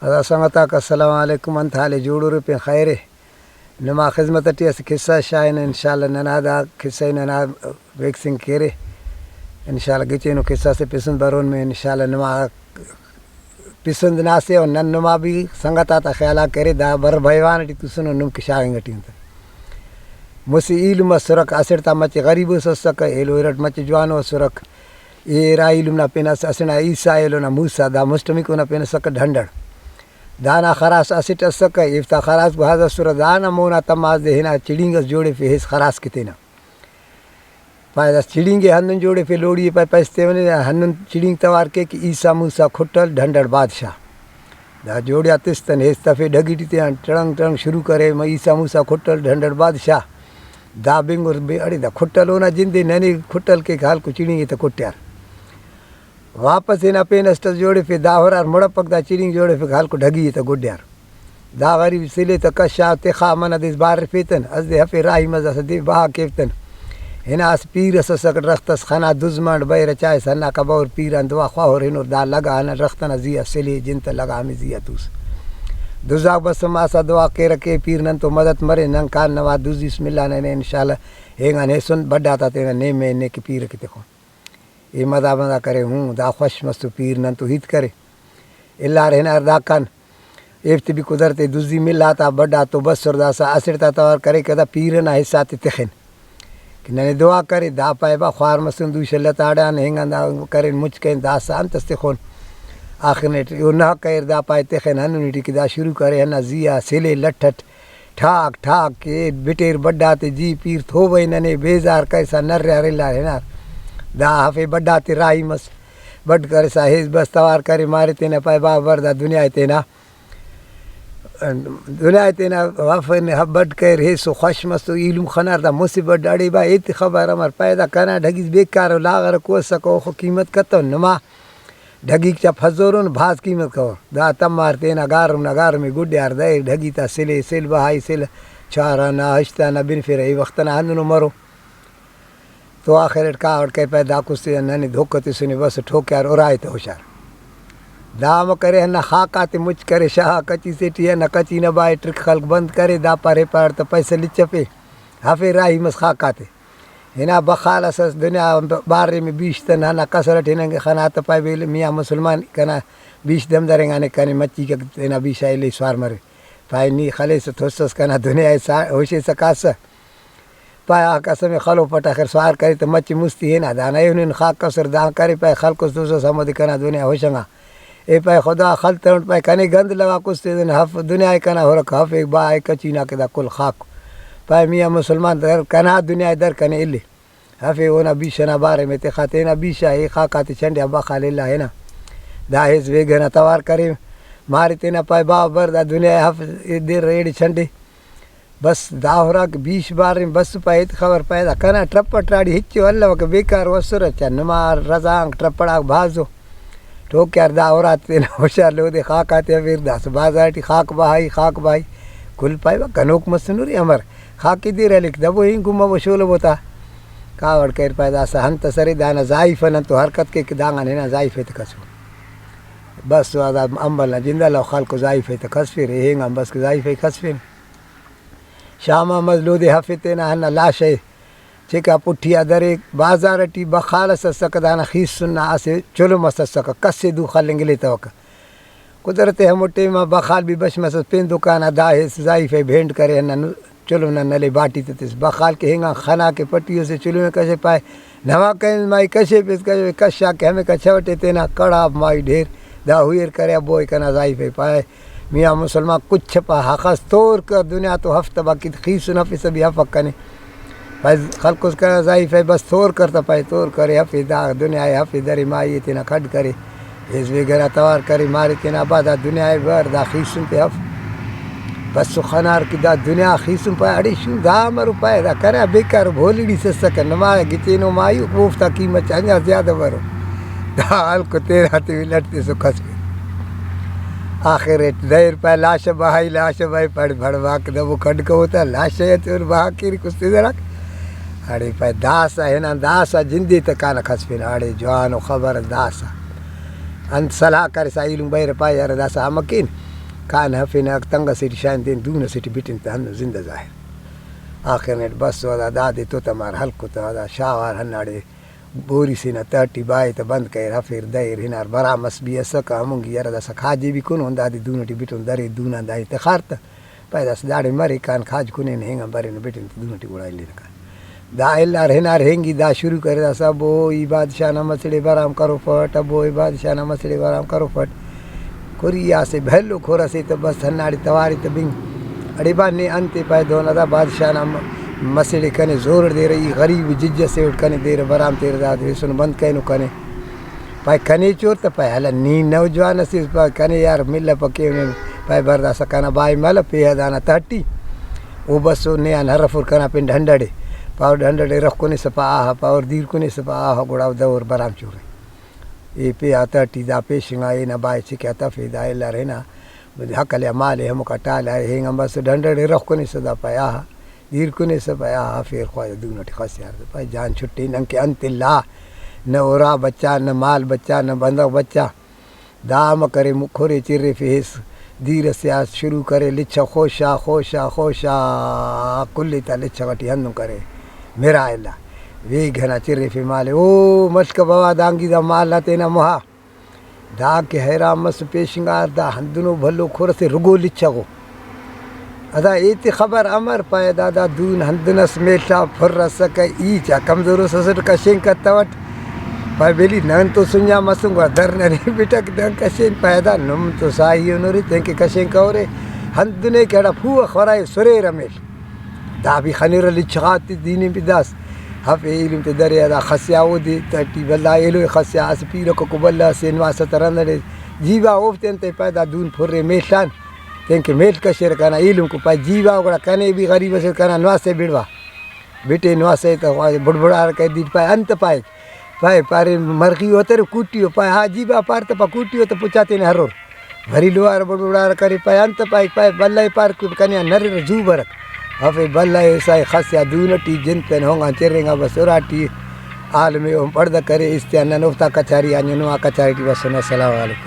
असंगताक अस्सलाम वालेकुम अंथाले जोड़ूर पे खैरे नमा खिदमत टियस किस्सा शाइन इंशाल्लाह ननादा किस्सा नना वैक्सिंग केरे इंशाल्लाह गिचेनो किस्सा से पिसुन बरोन में इंशाल्लाह नमा पिसुन नासे और नन नमा भी संगता ता ख्याला करे दा बर भयवान टी तुसनो नुम किशांगटी मुसी इल्म सुरक असरता मच गरीब ससक एलो इरट मच जवानो सुरक ए रा इल्म ना पेना असना ईसा एलो ना मूसा दा मुस्टमी को ना पेना सक ढंडड़ दाना खरास असिट सक इफ्ता खरास बहाजा सुर दाना मोना तमाज दे हिना चिड़िंगस जोड़े पे हिस खरास कितेना पायदा चिड़िंगे हनन जोड़े पे लोड़ी पे पैसते वने हनन चिड़िंग तवार के कि ईसा मूसा खुटल ढंडड़ बादशाह दा जोड़िया तिस्तन हिस तफे ढगीटी ते टंग टंग शुरू करे म ईसा मूसा खुटल ढंडड़ बादशाह दा बिंगुर बे अड़ी दा खुटल होना जिंदे ननी खुटल के हाल को चिड़िंगे तो कुट्यार वापस इन पे नस्टल जोड़े पे दाहरार मुड़पक दा चिड़िंग जोड़े पे हाल को ढगी तो गुड्यार दावरी सिले तो कशा तेखा मन दिस बार फेतन अज दे हफे राही मजा से दे बहा केतन हिनास पीर सक रख्तस खाना दुजमंड बैर चाय सन्ना कबौर पीरन दुआ ख्वाहर हिनोर दा लगा न रख्तना जिया सिले जिनत लगा हमें जिया तूस दुजा बस मासा दुआ के रखे पीर नन तो मदद मरे नंग कान नवा दुजी बिस्मिल्लाह ने इंशाल्लाह हेंगा ने सुन बड्डा ता तेना ने में ने के पीर के देखो ये मदा मदा करे हूँ दा खुश मस्तु पीर नन तो हित करे इल्ला रहना दा कान एफ्त भी कुदरते दुजी मिला ता बड्डा तो बस सरदासा असरता तवार करे कदा पीर ना हिस्सा ते तखन कि नने दुआ करे दा पाए बा ख्वार मसन दूशल ताड़ा ने हेंगा दा करे मुझ के दा शांत से खोन आखिर ने यो ना कर दा पाए तखन हनुनी की दा शुरू करे ना जिया सेले लठठ ठाक ठाक के बिटेर बड्डा ते जी पीर थो वई नने बेजार कैसा नर रेला है ना दा हफे बड्डा ते राही मस बड करे सा हेज बस तवार करे मारे तेना पाए बा वरदा दुनिया तेना वफे ने हबड कर हे सो खुश मस्तो इल्म खनार दा मुसीबत डाड़ी बा इत खबर अमर पैदा कना ढगी बेकार लागर को सको कीमत कतो नमा ढगी चा फजोरन भास कीमत को दा तमार तेना गार में गुड्यार दे ढगी ता सिले सिल बहाई सिल चारा ना हस्ता ना बिन फिर ए वक्त ना हनु मरो तो आखिर का और के पैदा कुछ नने धोखते सुने बस ठोक्यार और आए तो होशार दाम करे न खाकाते मुझ करे शाह कच्ची सेठी है न कच्ची न बाए ट्रिक खल्क बंद करे दा पारे पार तो पैसे लिचपे हाफे राही मस खाकाते हिना बखाल असस दुनिया बारे में 20 तन ना कसरत हिनंगे खाना तो पाए बेले मियाँ मुसलमान कना 20 दम दरेंगा ने कने मच्छी के तेना 20 आइले स्वार मरे पाए नी खले से थोसस कना दुनिया होशे सकास पाया कसम खलो पटा कर स्वार करे तो मच्छी मुस्ती है ना दाना उन्हें खाक कसर दा करे पाए खल को दोसो समझ कना दुनिया होशंगा ए पाए खुदा खल तरण पाए कने गंद लगा कुछ दिन हफ दुनिया कना हो रखा हफ एक बा कच्ची ना के दा कुल खाक पाए मियाँ मुसलमान दर कना दुनिया दर कने इल्ले हफे वो ना बीशना बारे में ते खाते ना बीशा ए खाकाते छंडे बा खा लेला है ना दाहेज वेगना तवार करे मारे तेना पाए बा बर दुनिया हफ देर रेडी छंडे बस दाहरा के 20 बार में बस पाए खबर पैदा कना ट्रपटाड़ी हिच्चो अल्लाह के बेकार वसुर नमार रजांग ट्रपड़ा भाजो ठोक्यार दाहरा तेना होशियार लो दे खाकाते फिर दास बाजाटी खाक भाई कुल पाए कनोक मसनूरी अमर खाकी दे लिख दबो ही गुमा वो शोलो बोता कावड़ कर पैदा सहंत सरे दाना जाइफ न तो हरकत के दांगा ने ना जाइफ है तो कसो बस वादा अम्बल जिंदा लो खाल को जाइफ है तो खस फिर हेंगा बस के जाइफ है खस फिर शामा मजलूदे हफते ना हना लाश है चिका पुठिया दरे बाजार टी बखाल सक दाना खीस सुनना आसे चलो मस सक कसे दू खालेंगे ले तो कुदरते हम मोटे में बखाल भी बस मस पेन दुकान दा है जाइफ है भेंट करे न चलो न नले बाटी तो तिस बखाल के हेंगा खाना के पट्टियों से चलो में कैसे पाए नवा कहीं माई कैसे पिस कैसे कशा के हमें कछवटे तेना कड़ा माई ढेर दा हुएर करे बोई कना जाइफ है पाए मियाँ मुसलमान कुछ छपा हक़स तोड़ कर दुनिया तो हफ्ता बाकी खीस नफी से भी हफ़ कने भाई खल कुछ करना जाइफ है बस तोड़ करता पाए तोड़ करे हफ़ी दा दुनिया हफ़ी दरी माई तेना खड करे इस वगैरह तवार करे मारे तेना बादा दुनिया बर दा खीसुन पे हफ़ बस सुखनार की दा दुनिया खीसुन पाए अड़ी शू दा मरु पाए दा करे बेकार भोलीड़ी से सके नमाए गिचेनो मायू मुफ्ता कीमत चाहिए ज़्यादा बरो दाल को तेरा ते लटते सो खस आखिर देर पे लाश भाई पड़ भड़वा के दबो खड को होता लाश है तो बहा की कुछ जरा अड़े पे दास है ना दास जिंदी तक न खस फिर अड़े जवान खबर दास अन सलाह कर साइल बैर पाए अरे दास मकीन कान हफे न तंग सिटी शाइन दिन दून सिटी बिटिन तहन जिंदा जाहिर आखिर ने बस वादा दादे तो तमार हल्को तो वादा शावार हन्नाड़े बोरी से न तटी बाई तो बंद कर हफिर दयर हिनार बरा मस भी ऐसा कामूंगी यार दस खाजी भी कौन दादी दूनटी बिटन दरे दूना दाई ते खारत पैदा से दाड़े मरे कान खाज कुने हेंगा बरे न बिटन दूनटी उड़ाई लेने का दा एल्लार हिनार हेंगी दा शुरू करे दा सब ओ ई बादशाह न मसड़े बराम करो फट अब ओ बादशाह न मसड़े बराम करो फट कोरिया से भैलो खोरा से तो बस हन्नाड़ी तवारी तो बिंग अड़े बाने अंते पाए दोना दा बादशाह न मसड़े कने जोर दे रही गरीब जिज्ज से उठ कने दे रहे बराम तेरे दाद सुन बंद कहनो कने पाए कने चोर तो पाए हला नी नौजवान से पाए कने यार मिल पके पाए बरदा सकना बाई मल पे दाना तट्टी वो बस ने हरफुर कना पिन ढंडड़े पावर ढंडड़े रख को सपा आह पावर दीर को सपा आह गुड़ा दौर बराम चोरे ये पे आता टी दा पे शिंगा ये ना बाई से क्या तफे दा एला रे ना हकले माले हम कटाल है हेंगा बस ढंडड़े रख को सदा पाए आह दीर को सब आया फिर ख्वाजा दूनट खस यार भाई जान छुट्टी न के अंत ला न ओरा बच्चा न माल बच्चा न बंदा बच्चा दाम करे मुखोरे चिरे फेस धीर से आज शुरू करे लिच्छा खोशा खोशा खोशा कुल्ली ता लिच्छा कटी हनु करे मेरा एला वे घना चिरे फे माले ओ मस्क बाबा दांगी दा माल लाते ना मोहा दा के हैरा मस पेशिंगार दा हंदनो भलो खोर से रुगो लिच्छा को अदा इतनी खबर अमर पाए दादा दून हंदनस मेठा फुर्रस का ईचा कमजोर ससुर कशें का तवट पाए बेली नन तो सुन्या मसूंगा दर नरे बिटक दन कशें पैदा नुम तो साही उनरी तेंके कशें कौरे हंदने केड़ा फुआ खराय सुरे रमेश दा भी खनीर लिच्छाती दीनी बिदास हफे इल्म ते दरिया दा खसिया ओदी तटी बल्ला एलो खसिया अस पीरो को बल्ला सेनवा सतरंदे जीवा ओफतेन ते पैदा दून फुर्रे मेठान तेंके मेल कशेर कना इलम को पाए जीवा ओकड़ा कने भी गरीब से कना नवासे बिड़वा बेटे नवासे तो बुड़बुड़ा कह दी पाए अंत पाए पाए पारे मरकी होते रे कूटियो पाए हाँ जीवा पार तो पा कूटियो तो पुचाते ने हरोर भरी लुआर बुड़बुड़ा करे पाए अंत पाए पाए बल्ला पार कन्या नर जू बरक हफे बल्ला ऐसा खसिया दूनटी जिन पेन होंगा चेरेंगा बसुराटी आल में पर्दा करे इस्तेना नोफ्ता कचारी आनुआ कचारी बस सलाम वालेकुम।